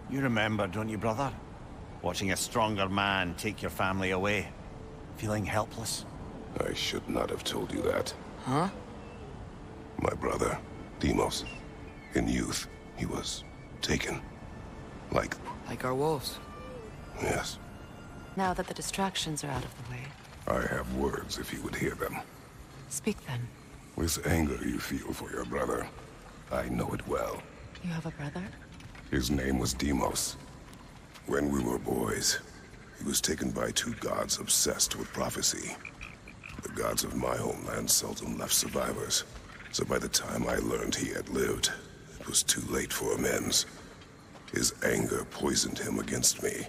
You remember, don't you, brother? Watching a stronger man take your family away. Feeling helpless. I should not have told you that. Huh? My brother, Deimos. In youth, he was taken. Like our wolves. Yes. Now that the distractions are out of the way, I have words if you would hear them. speak then. This anger you feel for your brother, I know it well. You have a brother? His name was Deimos. When we were boys, he was taken by two gods obsessed with prophecy. The gods of my homeland seldom left survivors, so by the time I learned he had lived, it was too late for amends. His anger poisoned him against me.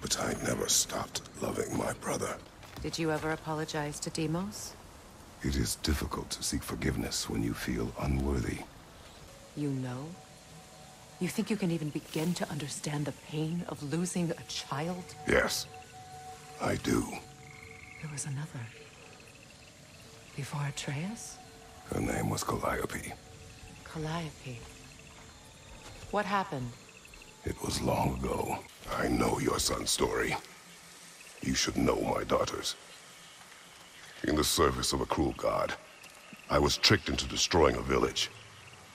But I never stopped loving my brother. Did you ever apologize to Deimos? It is difficult to seek forgiveness when you feel unworthy. You know? You think you can even begin to understand the pain of losing a child? Yes, I do. There was another. Before Atreus? Her name was Calliope. Calliope. What happened? It was long ago. I know your son's story. You should know my daughter's. In the service of a cruel god, I was tricked into destroying a village,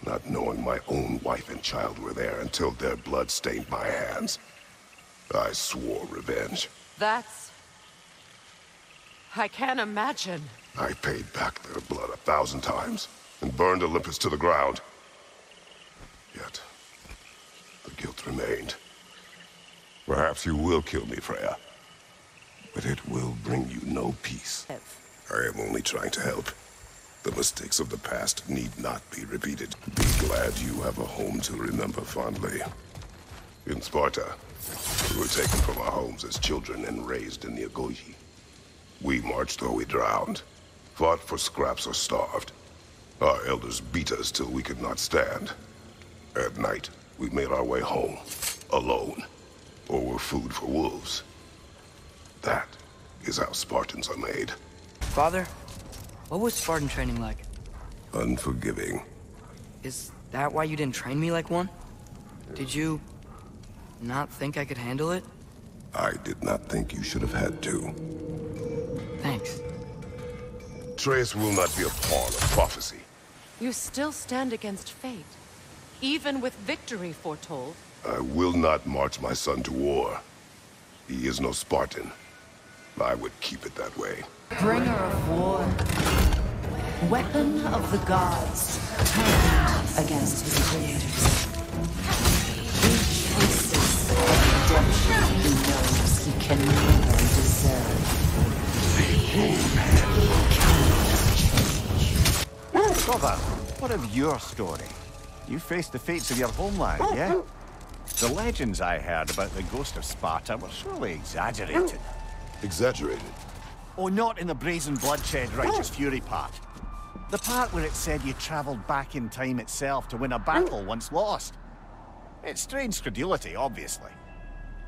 not knowing my own wife and child were there until their blood stained my hands. I swore revenge. That's... I can't imagine. I paid back their blood 1,000 times and burned Olympus to the ground. Yet, the guilt remained. Perhaps you will kill me, Freya, but it will bring you no peace. I am only trying to help. The mistakes of the past need not be repeated. Be glad you have a home to remember fondly. In Sparta, we were taken from our homes as children and raised in the Agoge. We marched or we drowned, fought for scraps or starved. Our elders beat us till we could not stand. At night, we made our way home, alone, or were food for wolves. That is how Spartans are made. Father, what was Spartan training like? Unforgiving. Is that why you didn't train me like one? Did you not think I could handle it? I did not think you should have had to. Thanks. Atreus will not be a pawn of prophecy. You still stand against fate, even with victory foretold. I will not march my son to war. He is no Spartan. I would keep it that way. Bringer of war, weapon of the gods, turned against his creators. He choices of redemption he knows he can never deserve. Brother, what of your story? You faced the fates of your homeland, yeah? The legends I heard about the ghost of Sparta were surely exaggerated. Exaggerated? Oh, not in the brazen bloodshed righteous fury part. The part where it said you travelled back in time itself to win a battle once lost. It's strange credulity, obviously.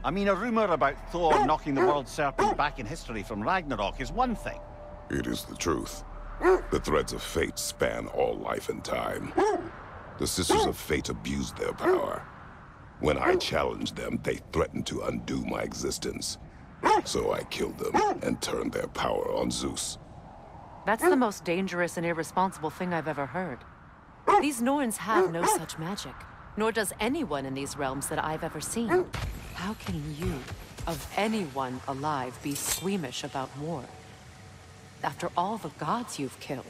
I mean, a rumour about Thor knocking the world serpent back in history from Ragnarok is one thing. It is the truth. The threads of fate span all life and time. The Sisters of Fate abused their power. When I challenged them, they threatened to undo my existence. So I killed them and turned their power on Zeus. That's the most dangerous and irresponsible thing I've ever heard. These Norns have no such magic, nor does anyone in these realms that I've ever seen. How can you, of anyone alive, be squeamish about war? After all the gods you've killed.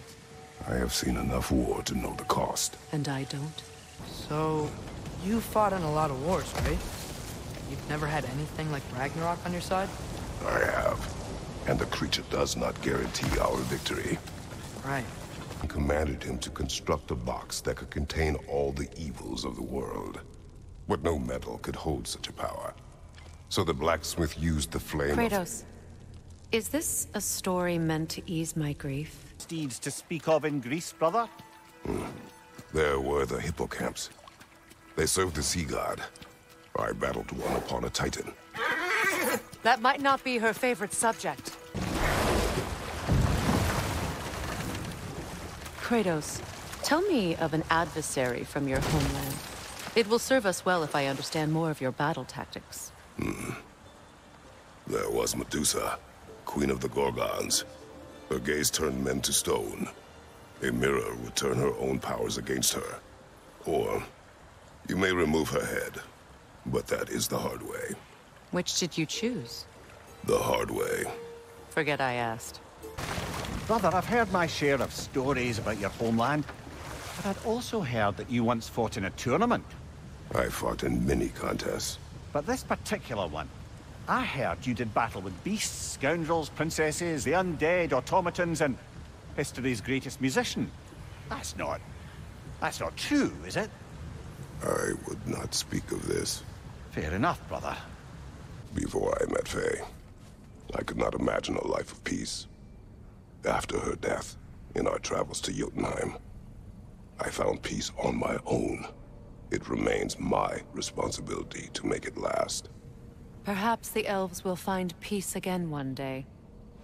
I have seen enough war to know the cost. And I don't. So, you fought in a lot of wars, right? You've never had anything like Ragnarok on your side? I have. And the creature does not guarantee our victory. Right. I commanded him to construct a box that could contain all the evils of the world. But no metal could hold such a power. So the blacksmith used the flame Kratos, is this a story meant to ease my grief? Steeds to speak of in Greece, brother? There were the hippocamps. They served the sea god. I battled one upon a titan. That might not be her favorite subject. Kratos, tell me of an adversary from your homeland. It will serve us well if I understand more of your battle tactics. There was Medusa, queen of the Gorgons. Her gaze turned men to stone. A mirror would turn her own powers against her. Or, you may remove her head, but that is the hard way. Which did you choose? The hard way. Forget I asked. Brother, I've heard my share of stories about your homeland, but I'd also heard that you once fought in a tournament. I fought in many contests. But this particular one, I heard you did battle with beasts, scoundrels, princesses, the undead, automatons, and history's greatest musician. That's not true, is it? I would not speak of this. Fair enough, brother. Before I met Faye, I could not imagine a life of peace. After her death, in our travels to Jotunheim, I found peace on my own. It remains my responsibility to make it last. Perhaps the elves will find peace again one day,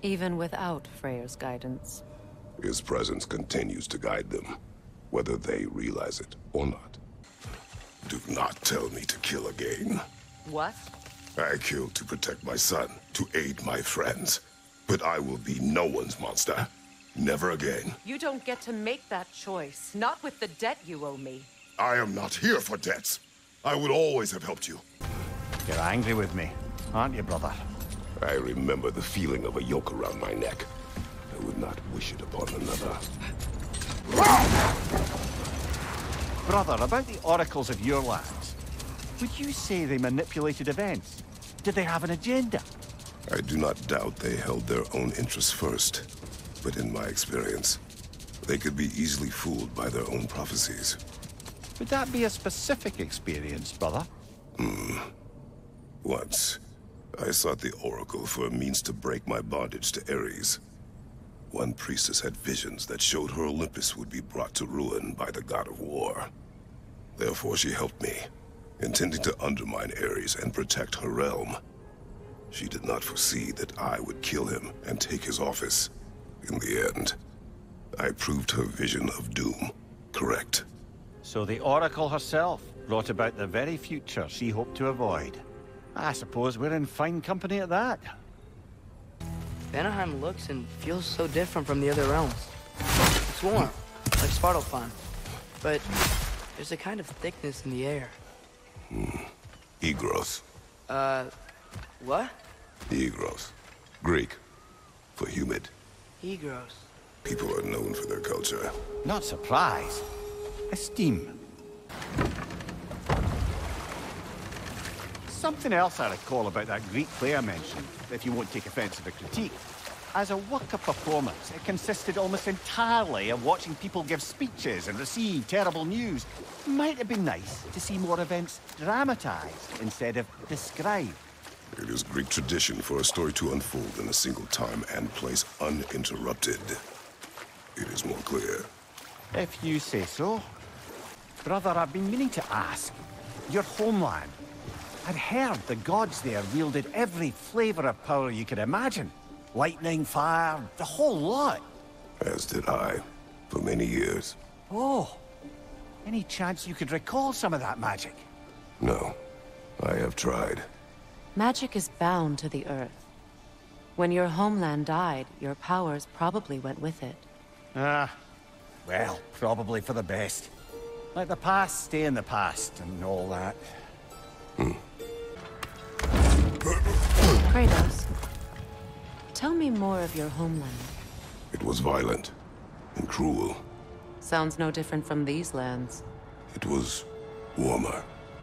even without Freyr's guidance. His presence continues to guide them, whether they realize it or not. Do not tell me to kill again. What? I killed to protect my son, to aid my friends. But I will be no one's monster. Never again. You don't get to make that choice, not with the debt you owe me. I am not here for debts. I would always have helped you. You're angry with me, aren't you, brother? I remember the feeling of a yoke around my neck. I would not wish it upon another. Brother, about the oracles of your lands, would you say they manipulated events? Did they have an agenda? I do not doubt they held their own interests first. But in my experience, they could be easily fooled by their own prophecies. Would that be a specific experience, brother? Once, I sought the Oracle for a means to break my bondage to Ares. One priestess had visions that showed her Olympus would be brought to ruin by the god of war. Therefore she helped me, intending to undermine Ares and protect her realm. She did not foresee that I would kill him and take his office. In the end, I proved her vision of doom correct. So the Oracle herself brought about the very future she hoped to avoid. I suppose we're in fine company at that. Vanaheim looks and feels so different from the other realms. It's warm, like Spartan, but there's a kind of thickness in the air. Egros. What? Egros. Greek. For humid. Egros. People are known for their culture. Not surprise. Esteem. Something else I recall about that Greek play I mentioned, if you won't take offense to the critique. As a work of performance, it consisted almost entirely of watching people give speeches and receive terrible news. Might have been nice to see more events dramatized instead of described. It is Greek tradition for a story to unfold in a single time and place uninterrupted. It is more clear. If you say so. Brother, I've been meaning to ask. Your homeland. I'd heard the gods there wielded every flavor of power you could imagine. Lightning, fire, the whole lot. As did I, for many years. Oh. Any chance you could recall some of that magic? No, I have tried. Magic is bound to the earth. When your homeland died, your powers probably went with it. Well, probably for the best. Let the past stay in the past and all that. Kratos, tell me more of your homeland. It was violent and cruel. Sounds no different from these lands. It was warmer.